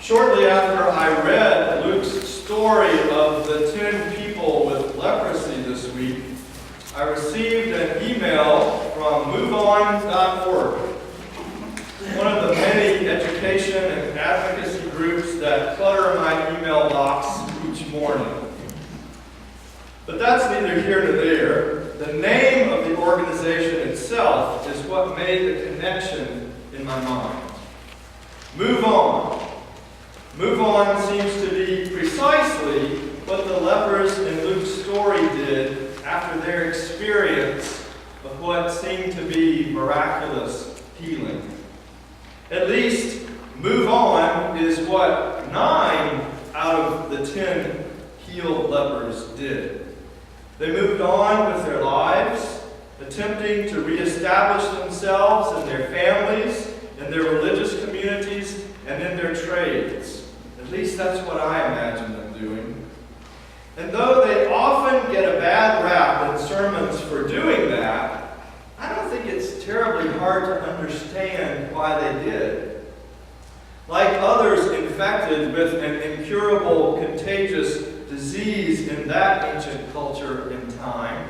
Shortly after I read Luke's story of the 10 people with leprosy this week, I received an email from MoveOn.org, one of the many education and advocacy groups that clutter my email box each morning. But that's neither here nor there. The name of the organization itself is what made the connection in my mind. Move On. Move On seems to be precisely what the lepers in Luke's story did after their experience of what seemed to be miraculous healing. At least, move on is what 9 out of the 10 healed lepers did. They moved on with their lives, attempting to reestablish themselves and their families, in their religious communities, and in their trades. At least that's what I imagine them doing. And though they often get a bad rap in sermons for doing that, I don't think it's terribly hard to understand why they did. Like others infected with an incurable, contagious disease in that ancient culture and time,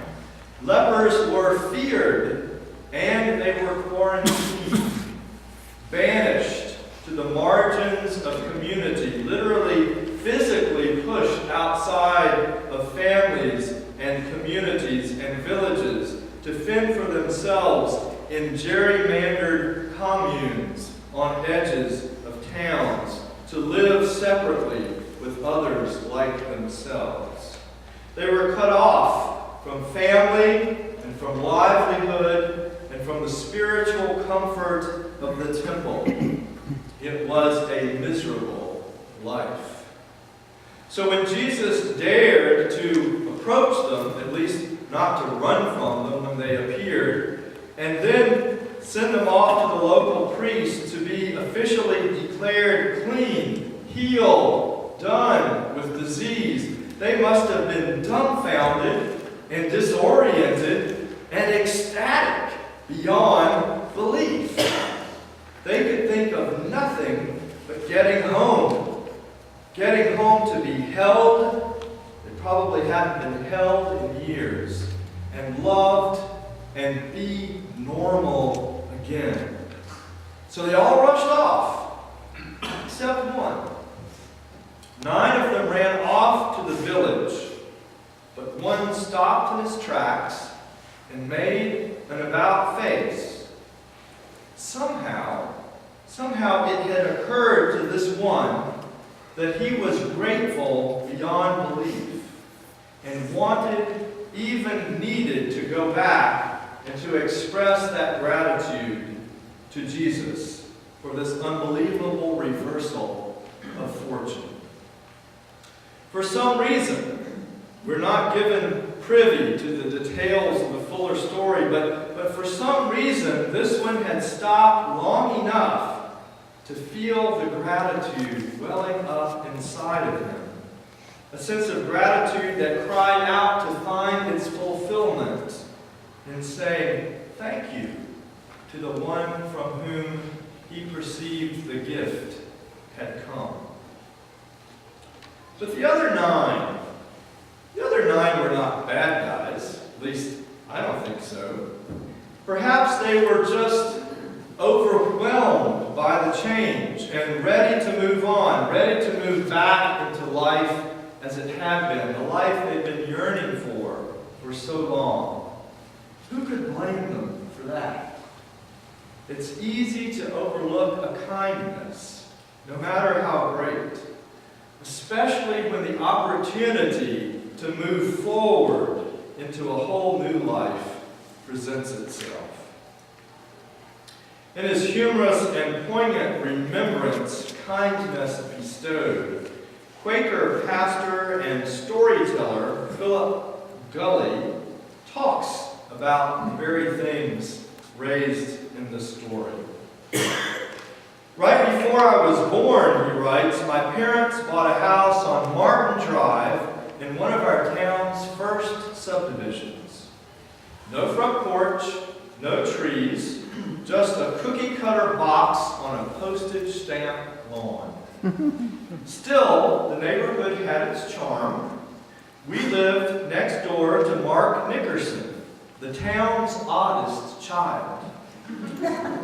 lepers were feared and they were quarantined, banished to the margins of community, literally physically pushed outside of families and communities and villages to fend for themselves in gerrymandered communes on edges of towns, to live separately with others like themselves. They were cut off from family and from livelihood and from the spiritual comfort of the temple. It was a miserable life. So when Jesus dared to approach them, at least not to run from them when they appeared, and then send them off to the local priest to be officially declared clean, healed, done with disease, they must have been dumbfounded and disoriented and ecstatic beyond belief. They could think of nothing but getting home. Getting home to be held. They probably hadn't been held in years. And loved and be normal again. So they all rushed off, except one. 9 of them ran off to the village, but one stopped in his tracks and made an about-face. Somehow it had occurred to this one that he was grateful beyond belief and wanted, even needed, to go back and to express that gratitude to Jesus for this unbelievable reversal of fortune. For some reason, we're not given privy to the details of the fuller story, but for some reason, this one had stopped long enough to feel the gratitude welling up inside of him. A sense of gratitude that cried out to find its fulfillment in saying thank you to the one from whom he perceived the gift had come. But the other nine were not bad guys. At least, I don't think so. Perhaps they were just overwhelmed by the change and ready to move on, ready to move back into life as it had been, the life they'd been yearning for so long. Who could blame them for that? It's easy to overlook a kindness, no matter how great, especially when the opportunity to move forward into a whole new life presents itself. In his humorous and poignant remembrance, Kindness Bestowed, Quaker pastor and storyteller Philip Gulley talks about the very things raised in this story. Right before I was born, he writes, my parents bought a house on Martin Drive in one of our town's first subdivisions. No front porch, no trees, just a cookie-cutter box on a postage stamp lawn. Still, the neighborhood had its charm. We lived next door to Mark Nickerson, the town's oddest child.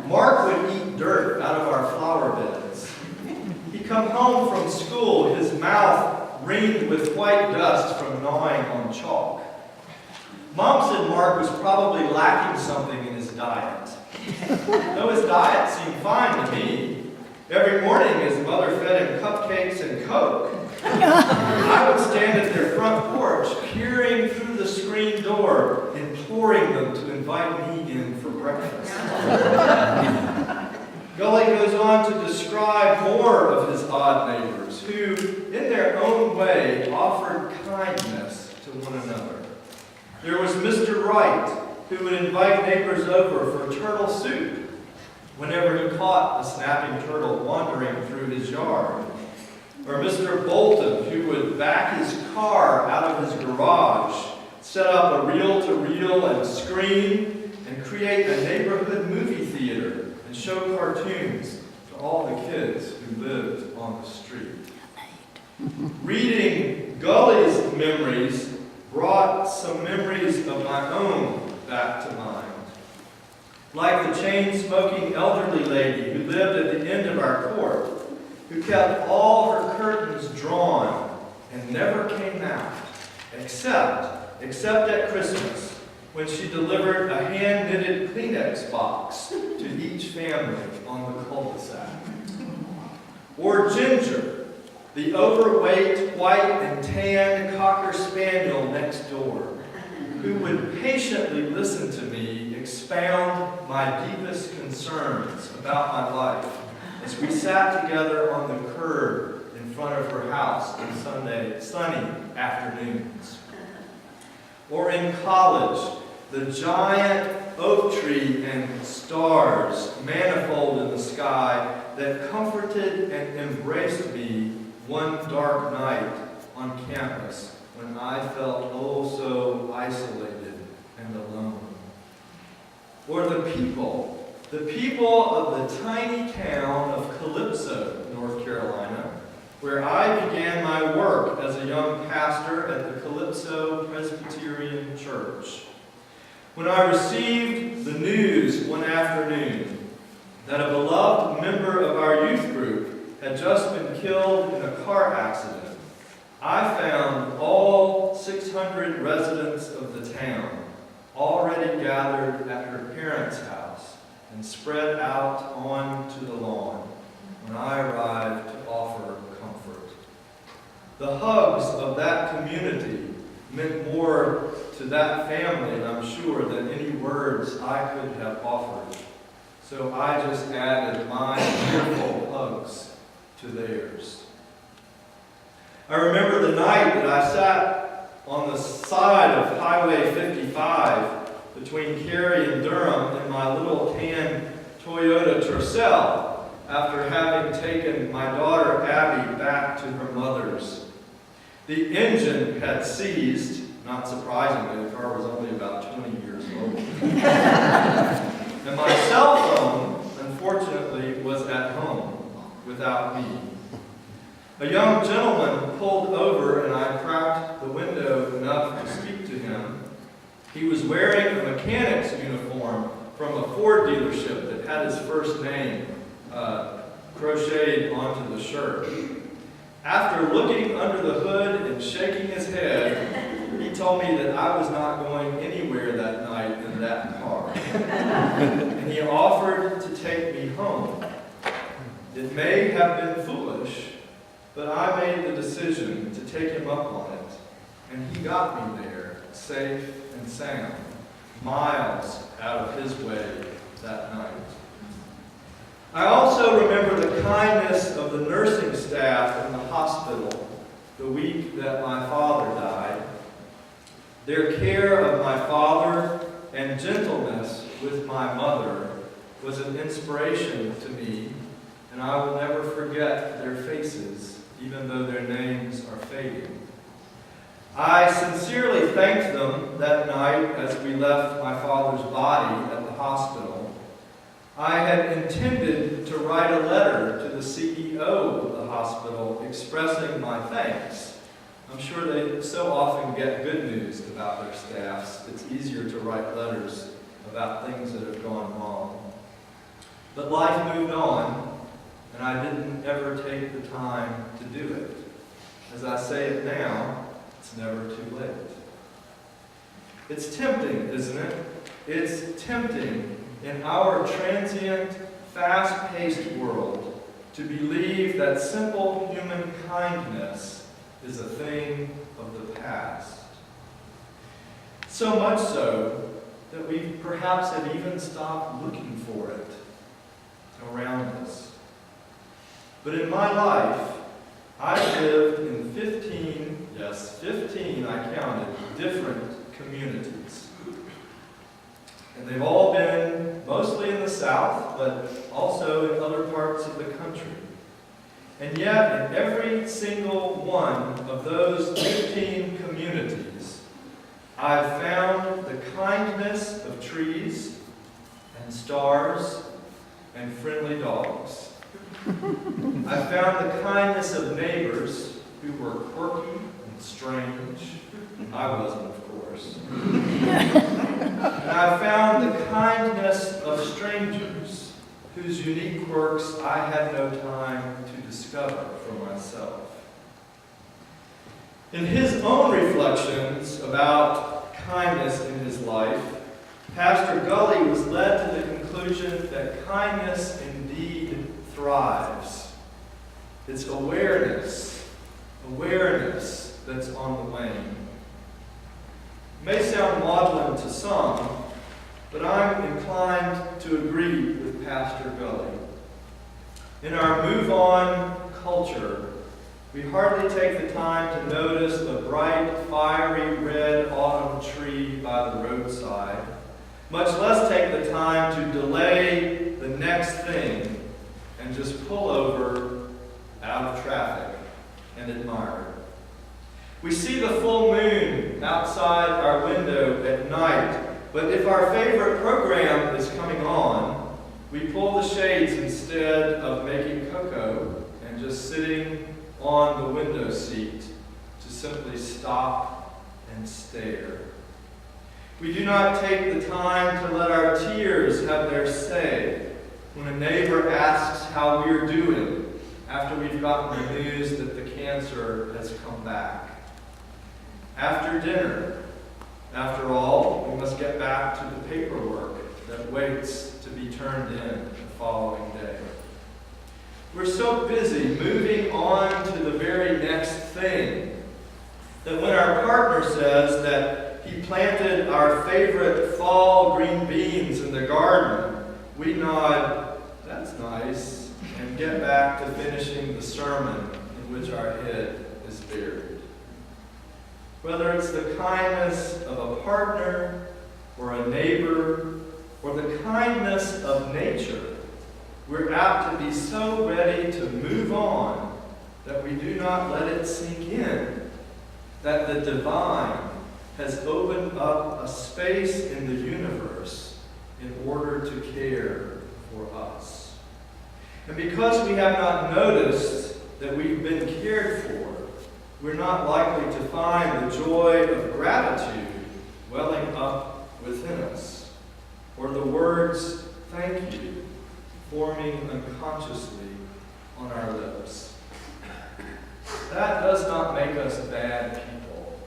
Mark would eat dirt out of our flower beds. He'd come home from school, his mouth ringed with white dust from gnawing on chalk. Mom said Mark was probably lacking something in his diet. Though his diet seemed fine to me. Every morning his mother fed him cupcakes and Coke. I would stand at their front porch, peering through the screen door, imploring them to invite me in for breakfast. Gully goes on to describe more of his odd neighbors who, in their own way, offered kindness to one another. There was Mr. Wright, who would invite neighbors over for turtle soup whenever he caught a snapping turtle wandering through his yard. Or Mr. Bolton, who would back his car out of his garage, set up a reel-to-reel and screen, and create a neighborhood movie theater and show cartoons to all the kids who lived on the street. Reading Gully's memories brought some memories of my own back to mind. Like the chain-smoking elderly lady who lived at the end of our court, who kept all her curtains drawn and never came out, except at Christmas, when she delivered a hand-knitted Kleenex box to each family on the cul-de-sac. Or Ginger, the overweight, white and tan Cocker Spaniel next door, who would patiently listen to me expound my deepest concerns about my life as we sat together on the curb in front of her house on sunny afternoons. Or in college, the giant oak tree and stars manifold in the sky that comforted and embraced me one dark night on campus when I felt oh so isolated and alone. Or the people of the tiny town of Calypso, North Carolina, where I began my work as a young pastor at the Calypso Presbyterian Church. When I received the news one afternoon that a beloved member of our youth group had just been killed in a car accident, I found all 600 residents of the town already gathered at her parents' house and spread out onto the lawn when I arrived to offer comfort. The hugs of that community meant more to that family, I'm sure, than any words I could have offered. So I just added my tearful hugs to theirs. I remember the night that I sat on the side of Highway 55 between Cary and Durham in my little tan Toyota Tercel after having taken my daughter Abby back to her mother's. The engine had seized. Not surprisingly, the car was only about 20 years old. And my cell phone, unfortunately, was at home without me. A young gentleman pulled over and I cracked the window enough to speak to him. He was wearing a mechanic's uniform from a Ford dealership that had his first name crocheted onto the shirt. After looking under the hood and shaking his head, he told me that I was not going anywhere that night in that car. And he offered to take me home. It may have been foolish, but I made the decision to take him up on it. And he got me there, safe and sound, miles out of his way that night. I also remember the kindness of the nursing staff in the hospital the week that my father died. Their care of my father and gentleness with my mother was an inspiration to me, and I will never forget their faces, even though their names are fading. I sincerely thanked them that night as we left my father's body at the hospital. I had intended to write a letter to the CEO of the hospital expressing my thanks. I'm sure they so often get good news about their staffs, it's easier to write letters about things that have gone wrong. But life moved on, and I didn't ever take the time to do it. As I say it now, it's never too late. It's tempting, isn't it? It's tempting in our transient, fast-paced world to believe that simple human kindness is a thing of the past. So much so that we perhaps have even stopped looking for it around us. But in my life, I've lived in 15, I counted, different communities. And they've all been mostly in the South, but also in other parts of the country. And yet, in every single one of those 15 communities, I've found the kindness of trees and stars and friendly dogs. I found the kindness of neighbors who were quirky and strange. I wasn't, of course. And I found the kindness of strangers whose unique quirks I had no time to discover for myself. In his own reflections about kindness in his life, Pastor Gully was led to the conclusion that kindness indeed thrives. It's awareness that's on the wane. It may sound maudlin to some, but I'm inclined to agree with Pastor Gully. In our move-on culture, we hardly take the time to notice the bright, fiery red autumn tree by the roadside, much less take the time to delay the next thing and just pull over out of traffic and admire it. We see the full moon outside our window at night, but if our favorite program is coming on, we pull the shades instead of making cocoa and just sitting on the window seat to simply stop and stare. We do not take the time to let our tears have their say when a neighbor asks how we're doing after we've gotten the news that the cancer has come back. After dinner, after all, we must get back to the paperwork that waits to be turned in the following day. We're so busy moving on to the very next thing that when our partner says that he planted our favorite fall green beans in the garden, we nod, "That's nice," and get back to finishing the sermon in which our head is buried. Whether it's the kindness of a partner or a neighbor or the kindness of nature, we're apt to be so ready to move on that we do not let it sink in that the divine has opened up a space in the universe in order to care for us. And because we have not noticed that we've been cared for, we're not likely to find the joy of gratitude welling up within us, or the words, "thank you," forming unconsciously on our lips. That does not make us bad people,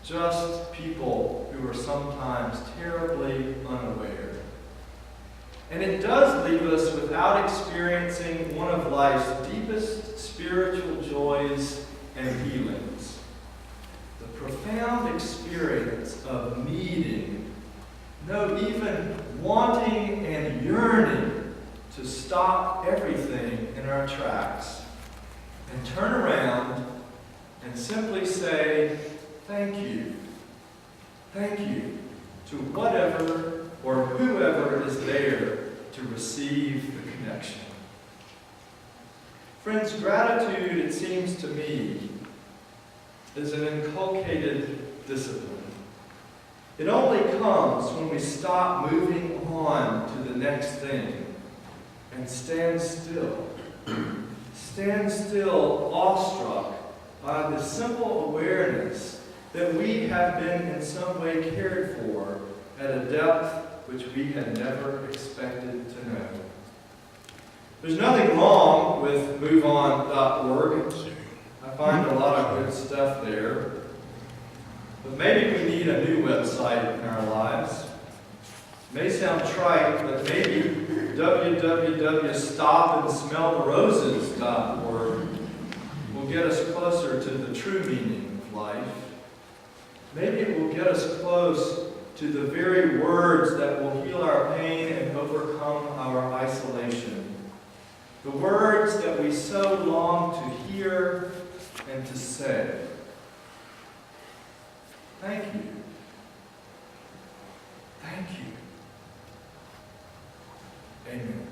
just people who are sometimes terribly unaware. And it does leave us without experiencing one of life's deepest spiritual joys and healings. The profound experience of needing, no, even wanting and yearning to stop everything in our tracks and turn around and simply say, "Thank you. Thank you" to whatever or whoever is there to receive the connection. Friends, gratitude, it seems to me, is an inculcated discipline. It only comes when we stop moving on to the next thing and stand still. stand still, awestruck by the simple awareness that we have been in some way cared for at a depth which we had never expected to know. There's nothing wrong with MoveOn.org. I find a lot of good stuff there. But maybe we need a new website in our lives. It may sound trite, but maybe www.stopandsmelltheroses.org will get us closer to the true meaning of life. Maybe it will get us close to the very words that will heal our pain and overcome our isolation. The words that we so long to hear and to say. Thank you. Thank you. Amen.